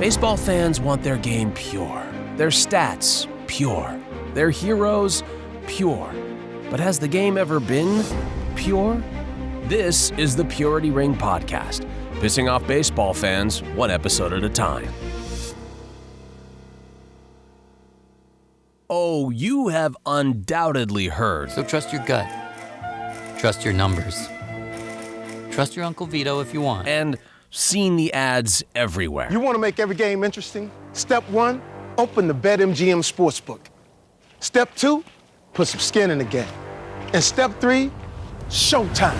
Baseball fans want their game pure, their stats pure, their heroes pure. But has the game ever been pure? This is the Purity Ring Podcast, pissing off baseball fans one episode at a time. Oh, you have undoubtedly heard. So trust your gut. Trust your numbers. Trust your Uncle Vito if you want. And seen the ads everywhere. You want to make every game interesting? Step 1, open the BetMGM Sportsbook. Step 2, put some skin in the game. And step 3, showtime.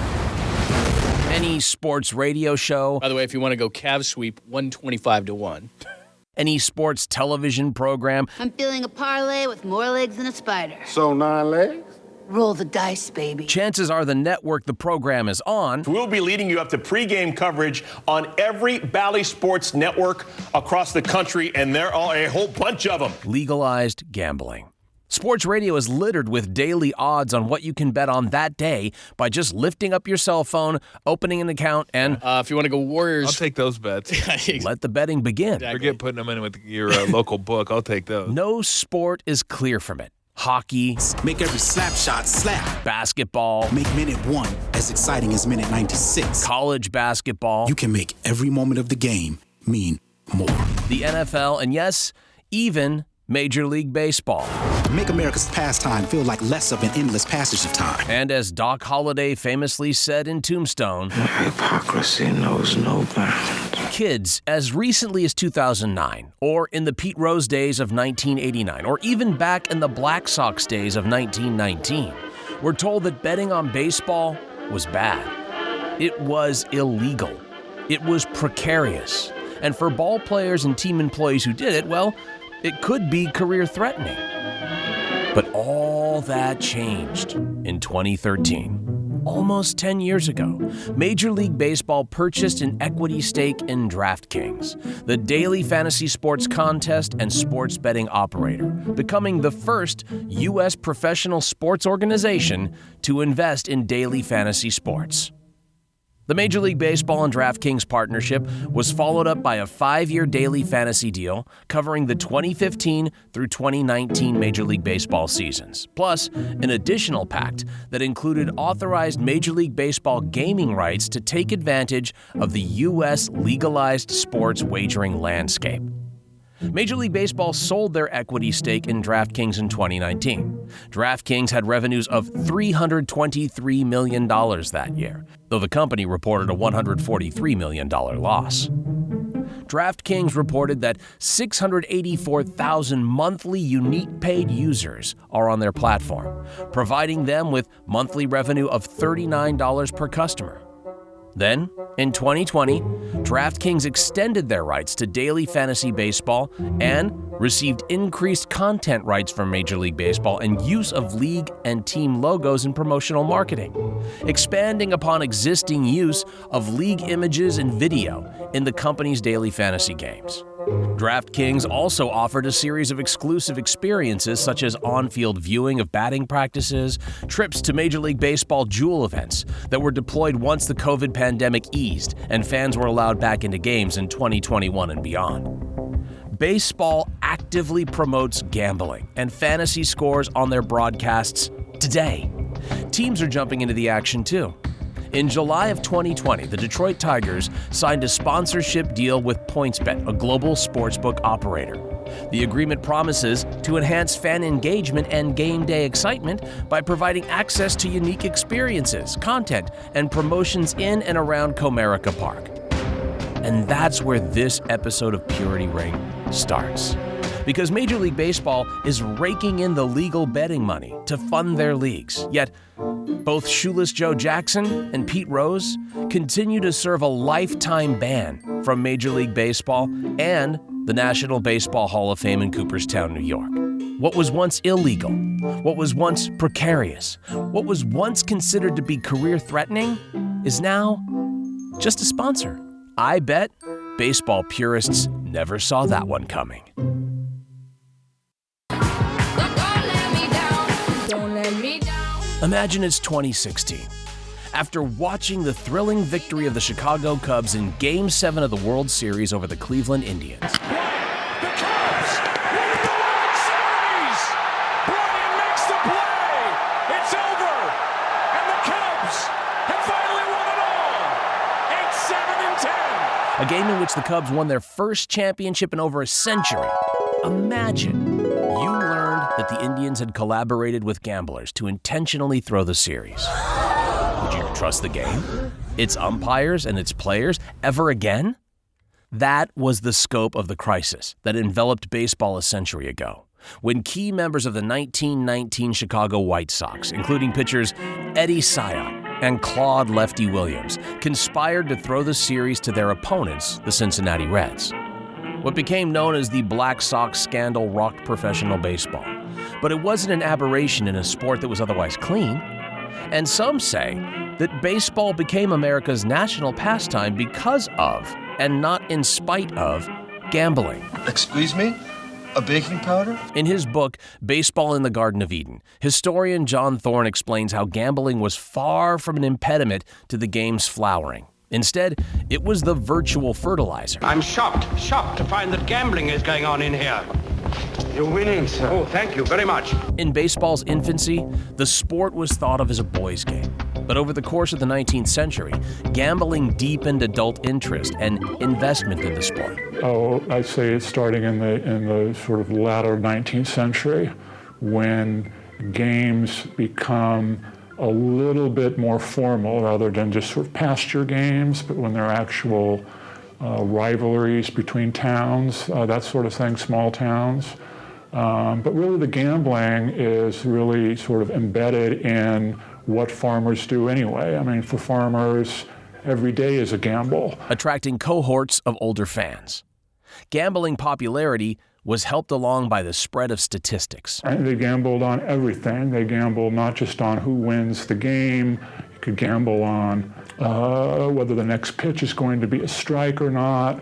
Any sports radio show. By the way, if you want to go Cavs sweep, 125-1. Any sports television program. I'm feeling a parlay with more legs than a spider. So 9 legs? Roll the dice, baby. Chances are the network the program is on. We'll be leading you up to pregame coverage on every Bally Sports network across the country, and there are a whole bunch of them. Legalized gambling. Sports radio is littered with daily odds on what you can bet on that day by just lifting up your cell phone, opening an account, and If you want to go Warriors, I'll take those bets. let the betting begin. Exactly. Forget putting them in with your local book. I'll take those. No sport is clear from it. Hockey, Make every slap shot slap. basketball, Make minute 1 as exciting as minute 96. college basketball, You can make every moment of the game mean more. the NFL, and yes, even Major League Baseball. Make America's pastime feel like less of an endless passage of time. And as Doc Holliday famously said in Tombstone, Hypocrisy knows no bounds. kids as recently as 2009, or in the Pete Rose days of 1989, or even back in the Black Sox days of 1919, were told that betting on baseball was bad. It was illegal. It was precarious. And for ball players and team employees who did it, well, it could be career-threatening. But all that changed in 2013. Almost 10 years ago, Major League Baseball purchased an equity stake in DraftKings, the daily fantasy sports contest and sports betting operator, becoming the first U.S. professional sports organization to invest in daily fantasy sports. The Major League Baseball and DraftKings partnership was followed up by a 5-year daily fantasy deal covering the 2015 through 2019 Major League Baseball seasons, plus an additional pact that included authorized Major League Baseball gaming rights to take advantage of the U.S. legalized sports wagering landscape. Major League Baseball sold their equity stake in DraftKings in 2019. DraftKings had revenues of $323 million that year, though the company reported a $143 million loss. DraftKings reported that 684,000 monthly unique paid users are on their platform, providing them with monthly revenue of $39 per customer. Then, in 2020, DraftKings extended their rights to daily fantasy baseball and received increased content rights from Major League Baseball and use of league and team logos in promotional marketing, expanding upon existing use of league images and video in the company's daily fantasy games. DraftKings also offered a series of exclusive experiences such as on-field viewing of batting practices, trips to Major League Baseball Jewel events that were deployed once the COVID pandemic eased and fans were allowed back into games in 2021 and beyond. Baseball actively promotes gambling and fantasy scores on their broadcasts today. Teams are jumping into the action too. In July of 2020, the Detroit Tigers signed a sponsorship deal with PointsBet, a global sportsbook operator. The agreement promises to enhance fan engagement and game day excitement by providing access to unique experiences, content, and promotions in and around Comerica Park. And that's where this episode of Purity Ring starts. Because Major League Baseball is raking in the legal betting money to fund their leagues. Yet, both Shoeless Joe Jackson and Pete Rose continue to serve a lifetime ban from Major League Baseball and the National Baseball Hall of Fame in Cooperstown, New York. What was once illegal, what was once precarious, what was once considered to be career-threatening is now just a sponsor. I bet baseball purists never saw that one coming. Imagine it's 2016. After watching the thrilling victory of the Chicago Cubs in Game 7 of the World Series over the Cleveland Indians. a game in which the Cubs won their first championship in over a century. Imagine you learned that the Indians had collaborated with gamblers to intentionally throw the series. Would you trust the game, its umpires, and its players ever again? That was the scope of the crisis that enveloped baseball a century ago, when key members of the 1919 Chicago White Sox, including pitchers Eddie Syock and Claude Lefty Williams, conspired to throw the series to their opponents, the Cincinnati Reds. What became known as the Black Sox scandal rocked professional baseball. But it wasn't an aberration in a sport that was otherwise clean. And some say that baseball became America's national pastime because of, and not in spite of, gambling. Excuse me? A baking powder? In his book, Baseball in the Garden of Eden, historian John Thorne explains how gambling was far from an impediment to the game's flowering. Instead, it was the virtual fertilizer. I'm shocked to find that gambling is going on in here. You're winning, sir. Oh, thank you very much. In baseball's infancy, the sport was thought of as a boys' game. But over the course of the 19th century, gambling deepened adult interest and investment in the sport. Oh, I'd say it's starting in the sort of latter 19th century, when games become a little bit more formal rather than just sort of pasture games, but when there are actual rivalries between towns, that sort of thing, small towns. But really the gambling is really sort of embedded in what farmers do anyway. I mean, for farmers, every day is a gamble. Attracting cohorts of older fans. Gambling popularity was helped along by the spread of statistics. And they gambled on everything. They gambled not just on who wins the game. You could gamble on whether the next pitch is going to be a strike or not,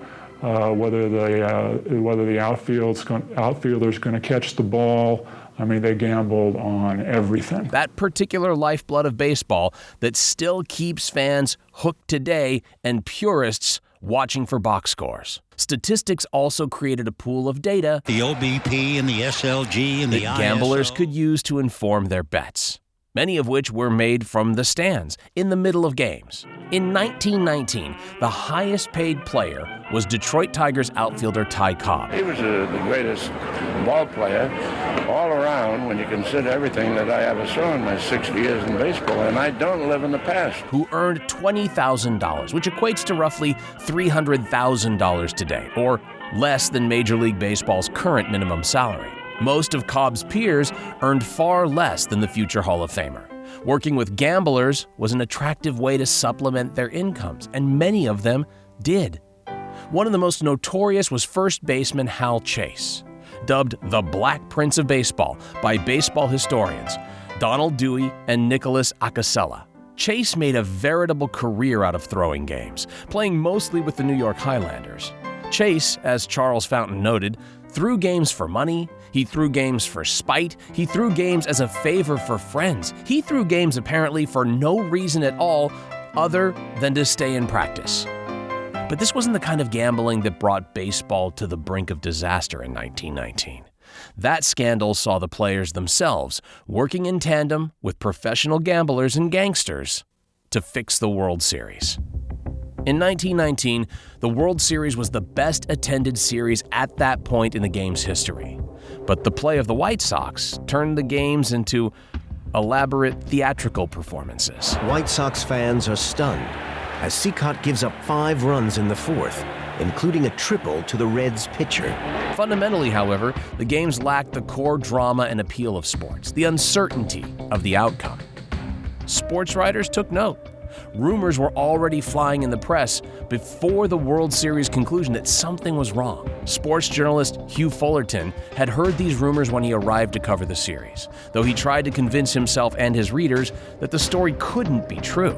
whether the outfielder's going to catch the ball. I mean, they gambled on everything. That particular lifeblood of baseball that still keeps fans hooked today and purists watching for box scores. Statistics also created a pool of data, the OBP and the SLG and the ISO, gamblers could use to inform their bets, many of which were made from the stands in the middle of games. In 1919, the highest paid player was Detroit Tigers outfielder Ty Cobb. He was the greatest ball player all around when you consider everything that I ever saw in my 60 years in baseball, and I don't live in the past. Who earned $20,000, which equates to roughly $300,000 today, or less than Major League Baseball's current minimum salary. Most of Cobb's peers earned far less than the future Hall of Famer. Working with gamblers was an attractive way to supplement their incomes, and many of them did. One of the most notorious was first baseman Hal Chase, dubbed the Black Prince of Baseball by baseball historians Donald Dewey and Nicholas Acasella. Chase made a veritable career out of throwing games, playing mostly with the New York Highlanders. Chase, as Charles Fountain noted, threw games for money, he threw games for spite, he threw games as a favor for friends. He threw games apparently for no reason at all other than to stay in practice. But this wasn't the kind of gambling that brought baseball to the brink of disaster in 1919. That scandal saw the players themselves working in tandem with professional gamblers and gangsters to fix the World Series. In 1919, the World Series was the best attended series at that point in the game's history. But the play of the White Sox turned the games into elaborate theatrical performances. White Sox fans are stunned as Cicotte gives up 5 runs in the 4th, including a triple to the Reds' pitcher. Fundamentally, however, the games lacked the core drama and appeal of sports, the uncertainty of the outcome. Sports writers took note. Rumors were already flying in the press before the World Series conclusion that something was wrong. Sports journalist Hugh Fullerton had heard these rumors when he arrived to cover the series, though he tried to convince himself and his readers that the story couldn't be true.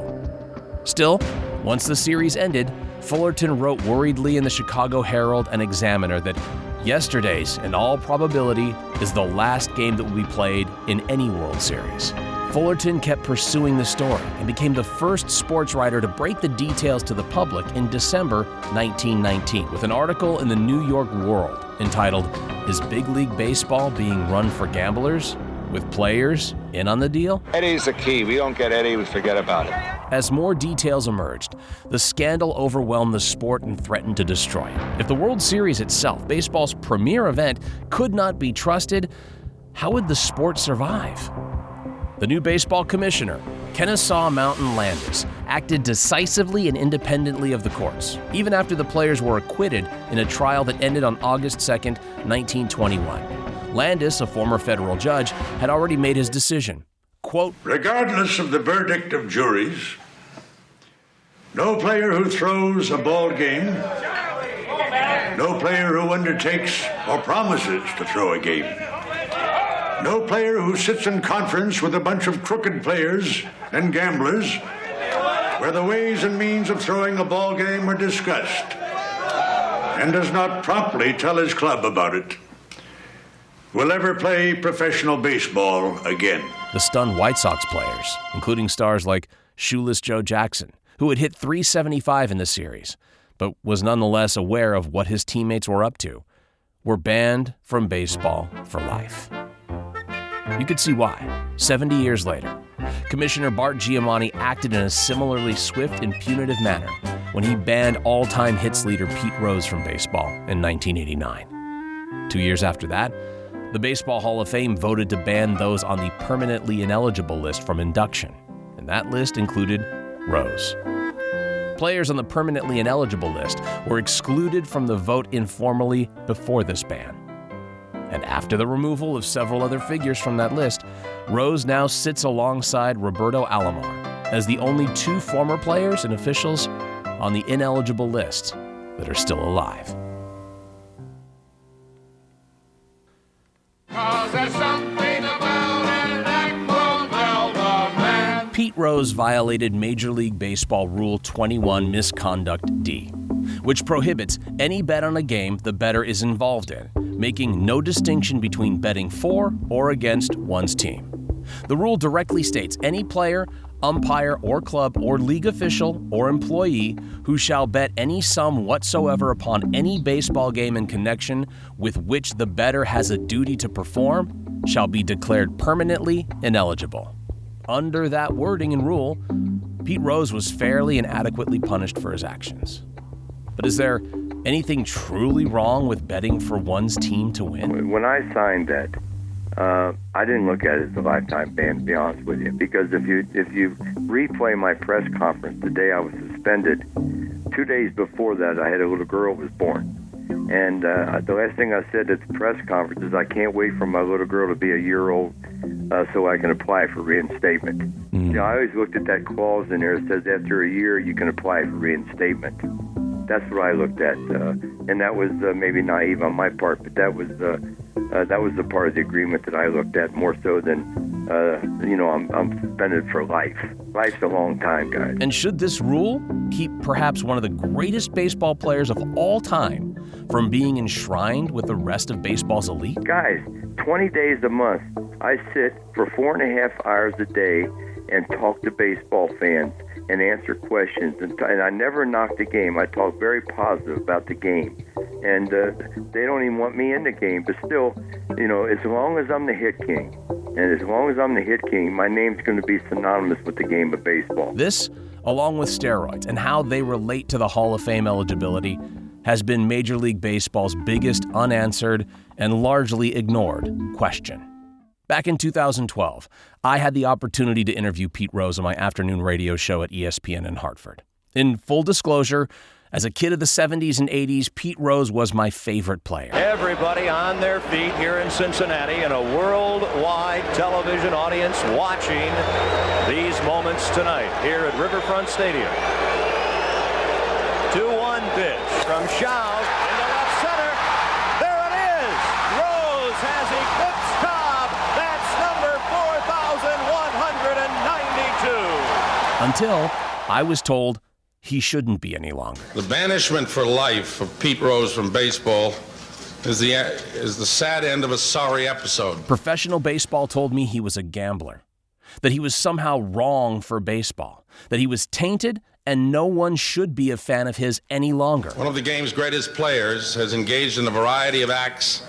Still, once the series ended, Fullerton wrote worriedly in the Chicago Herald and Examiner that yesterday's, in all probability, is the last game that will be played in any World Series. Fullerton kept pursuing the story and became the first sports writer to break the details to the public in December 1919 with an article in the New York World entitled, "Is Big League Baseball Being Run for Gamblers?" with players in on the deal? Eddie's the key. We don't get Eddie, we forget about it. As more details emerged, the scandal overwhelmed the sport and threatened to destroy it. If the World Series itself, baseball's premier event, could not be trusted, how would the sport survive? The new baseball commissioner, Kennesaw Mountain Landis, acted decisively and independently of the courts, even after the players were acquitted in a trial that ended on August 2nd, 1921. Landis, a former federal judge, had already made his decision. Quote, regardless of the verdict of juries, no player who throws a ball game, no player who undertakes or promises to throw a game, no player who sits in conference with a bunch of crooked players and gamblers where the ways and means of throwing a ball game are discussed and does not promptly tell his club about it will ever play professional baseball again. The stunned White Sox players, including stars like Shoeless Joe Jackson, who had hit .375 in the series, but was nonetheless aware of what his teammates were up to, were banned from baseball for life. You could see why. 70 years later, Commissioner Bart Giamatti acted in a similarly swift and punitive manner when he banned all-time hits leader Pete Rose from baseball in 1989. 2 years after that, the Baseball Hall of Fame voted to ban those on the permanently ineligible list from induction, and that list included Rose. Players on the permanently ineligible list were excluded from the vote informally before this ban. And after the removal of several other figures from that list, Rose now sits alongside Roberto Alomar as the only two former players and officials on the ineligible list that are still alive. Pete Rose violated Major League Baseball Rule 21 Misconduct D, which prohibits any bet on a game the bettor is involved in, making no distinction between betting for or against one's team. The rule directly states any player, umpire, or club, or league official, or employee who shall bet any sum whatsoever upon any baseball game in connection with which the bettor has a duty to perform shall be declared permanently ineligible. Under that wording and rule, Pete Rose was fairly and adequately punished for his actions. But is there anything truly wrong with betting for one's team to win? When I signed that, I didn't look at it as a lifetime ban, to be honest with you, because if you replay my press conference the day I was suspended, 2 days before that I had a little girl who was born. And the last thing I said at the press conference is I can't wait for my little girl to be a year old so I can apply for reinstatement. You know, I always looked at that clause in there that says after a year you can apply for reinstatement. That's what I looked at, and that was maybe naive on my part, but that was the part of the agreement that I looked at more so than, I'm suspended for life. Life's a long time, guys. And should this rule keep perhaps one of the greatest baseball players of all time from being enshrined with the rest of baseball's elite? Guys, 20 days a month, I sit for 4.5 hours a day and talk to baseball fans and answer questions. And I never knock the game. I talk very positive about the game. And they don't even want me in the game. But still, as long as I'm the hit king, and as long as I'm the hit king, my name's going to be synonymous with the game of baseball. This, along with steroids and how they relate to the Hall of Fame eligibility, has been Major League Baseball's biggest unanswered and largely ignored question. Back in 2012, I had the opportunity to interview Pete Rose on my afternoon radio show at ESPN in Hartford. In full disclosure, as a kid of the 70s and 80s, Pete Rose was my favorite player. Everybody on their feet here in Cincinnati and a worldwide television audience watching these moments tonight here at Riverfront Stadium. 2-1 pitch from Shaw into left center. There it is. Rose has eclipsed Cobb. That's number 4,192. Until I was told he shouldn't be any longer. The banishment for life of Pete Rose from baseball is the sad end of a sorry episode. Professional baseball told me he was a gambler, that he was somehow wrong for baseball, that he was tainted and no one should be a fan of his any longer. One of the game's greatest players has engaged in a variety of acts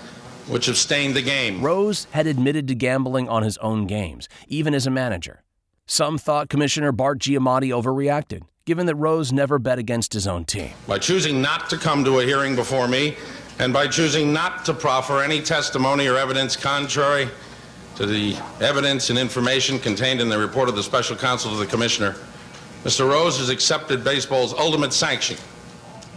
which have stained the game. Rose had admitted to gambling on his own games, even as a manager. Some thought Commissioner Bart Giamatti overreacted, given that Rose never bet against his own team. By choosing not to come to a hearing before me, and by choosing not to proffer any testimony or evidence contrary to the evidence and information contained in the report of the special counsel to the commissioner, Mr. Rose has accepted baseball's ultimate sanction,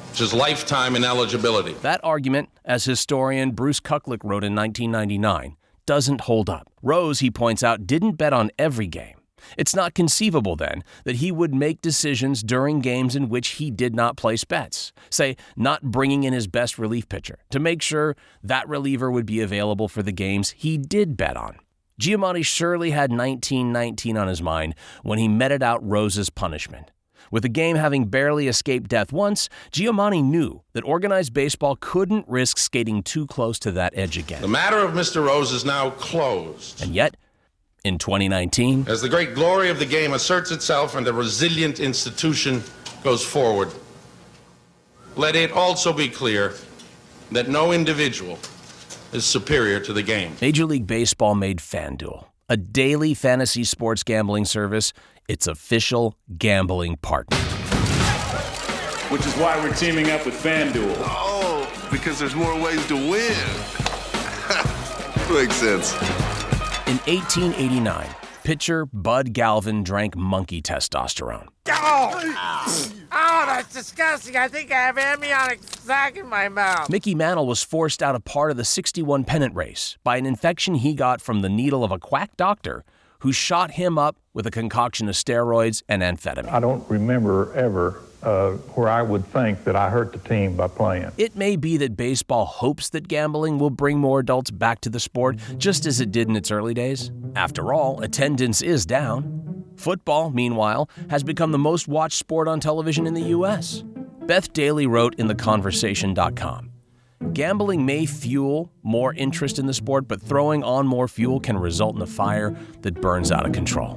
which is lifetime ineligibility. That argument, as historian Bruce Kucklick wrote in 1999, doesn't hold up. Rose, he points out, didn't bet on every game. It's not conceivable, then, that he would make decisions during games in which he did not place bets, say, not bringing in his best relief pitcher, to make sure that reliever would be available for the games he did bet on. Giamatti surely had 1919 on his mind when he meted out Rose's punishment. With the game having barely escaped death once, Giamatti knew that organized baseball couldn't risk skating too close to that edge again. The matter of Mr. Rose is now closed. And yet, in 2019, as the great glory of the game asserts itself and a resilient institution goes forward, let it also be clear that no individual is superior to the game. Major League Baseball made FanDuel, a daily fantasy sports gambling service, its official gambling partner. Which is why we're teaming up with FanDuel. Oh, because there's more ways to win. Makes sense. In 1889, pitcher Bud Galvin drank monkey testosterone. Oh, that's disgusting. I think I have amniotic sac in my mouth. Mickey Mantle was forced out of part of the 61 pennant race by an infection he got from the needle of a quack doctor who shot him up with a concoction of steroids and amphetamine. I don't remember ever where I would think that I hurt the team by playing. It may be that baseball hopes that gambling will bring more adults back to the sport, just as it did in its early days. After all, attendance is down. Football, meanwhile, has become the most watched sport on television in the U.S. Beth Daly wrote in theconversation.com, "Gambling may fuel more interest in the sport, but throwing on more fuel can result in a fire that burns out of control."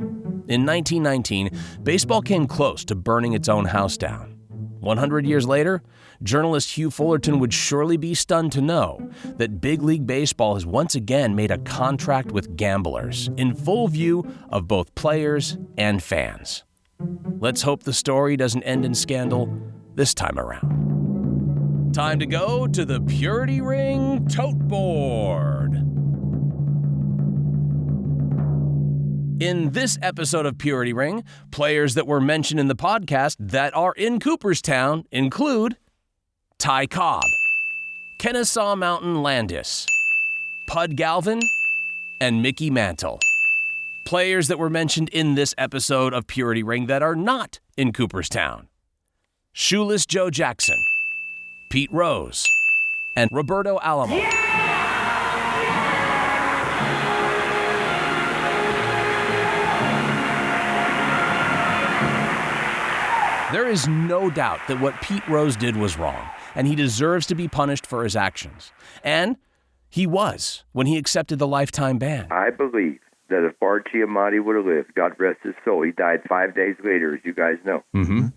In 1919, baseball came close to burning its own house down. 100 years later, journalist Hugh Fullerton would surely be stunned to know that Big League Baseball has once again made a contract with gamblers in full view of both players and fans. Let's hope the story doesn't end in scandal this time around. Time to go to the Purity Ring Tote Board. In this episode of Purity Ring, players that were mentioned in the podcast that are in Cooperstown include Ty Cobb, Kennesaw Mountain Landis, Pud Galvin, and Mickey Mantle. Players that were mentioned in this episode of Purity Ring that are not in Cooperstown: Shoeless Joe Jackson, Pete Rose, and Roberto Alamo. Yeah! There is no doubt that what Pete Rose did was wrong, and he deserves to be punished for his actions. And he was when he accepted the lifetime ban. I believe that if Bart Giamatti would have lived, God rest his soul, he died 5 days later, as you guys know.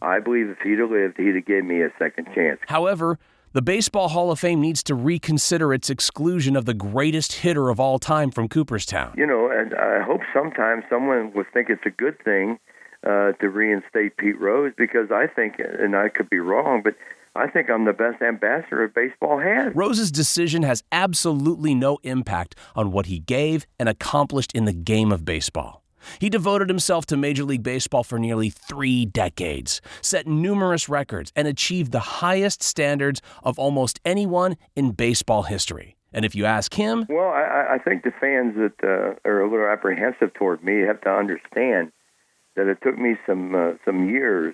I believe if he'd have lived, he'd have given me a second chance. However, the Baseball Hall of Fame needs to reconsider its exclusion of the greatest hitter of all time from Cooperstown. You know, and I hope sometime someone will think it's a good thing to reinstate Pete Rose, because I think, and I could be wrong, but I think I'm the best ambassador baseball has. Rose's decision has absolutely no impact on what he gave and accomplished in the game of baseball. He devoted himself to Major League Baseball for nearly 3 decades, set numerous records, and achieved the highest standards of almost anyone in baseball history. And if you ask him... Well, I think the fans that are a little apprehensive toward me have to understand that it took me some years.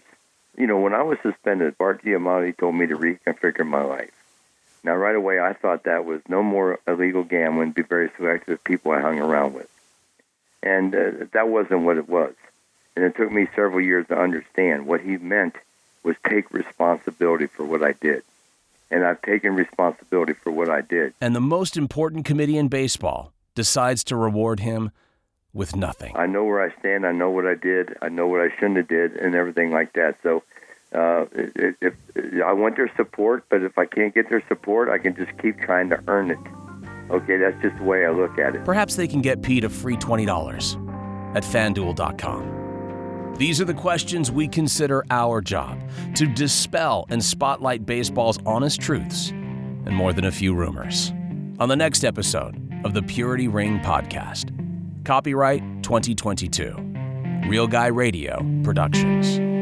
You know, when I was suspended, Bart Giamatti told me to reconfigure my life. Now, right away, I thought that was no more illegal gambling, be very selective of people I hung around with. And that wasn't what it was. And it took me several years to understand what he meant was take responsibility for what I did. And I've taken responsibility for what I did. And the most important committee in baseball decides to reward him with nothing. I know where I stand. I know what I did. I know what I shouldn't have did, and everything like that. So if I want their support, but if I can't get their support, I can just keep trying to earn it. Okay, that's just the way I look at it. Perhaps they can get Pete a free $20 at FanDuel.com. These are the questions we consider our job, to dispel and spotlight baseball's honest truths and more than a few rumors. On the next episode of the Purity Ring Podcast. Copyright 2022. Real Guy Radio Productions.